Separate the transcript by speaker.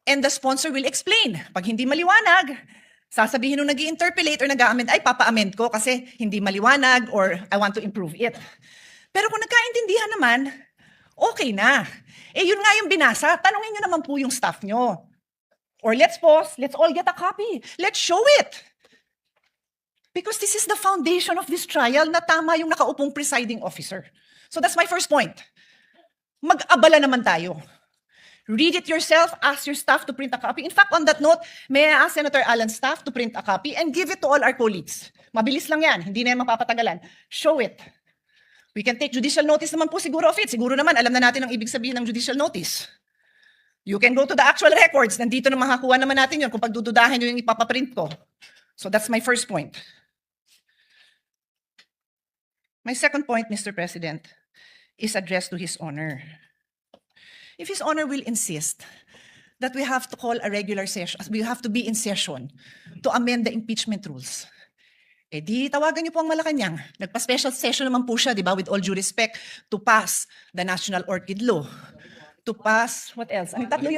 Speaker 1: And the sponsor will explain. Pag hindi maliwanag, sasabihin nung nag-i-interpolate or nag-a-amend, ay papa-amend ko kasi hindi maliwanag or I want to improve it. Pero kung nagkaintindihan naman, okay na. Eh yun nga yung binasa, tanungin nyo naman po yung staff nyo. Or let's pause, let's all get a copy. Let's show it. Because this is the foundation of this trial na tama yung nakaupong presiding officer. So that's my first point. Mag-abala naman tayo. Read it yourself, ask your staff to print a copy. In fact, on that note, may I ask Senator Alan's staff to print a copy and give it to all our colleagues. Mabilis lang yan, hindi na yan mapapatagalan. Show it. We can take judicial notice naman po siguro of it. Siguro naman, alam na natin ang ibig sabihin ng judicial notice. You can go to the actual records. Nandito na makakuha naman natin yun kung pagdududahin nyo yung ipapaprint ko. So that's my first point. My second point, Mr. President, is addressed to His Honor. If His Honor will insist that we have to call a regular session, we have to be in session to amend the impeachment rules, eh di tawagan niyo po ang Malacanang. Nagpa-special session naman po siya, di ba, with all due respect, to pass the National Orchid Law. To pass, what else? Anong tatlo yun?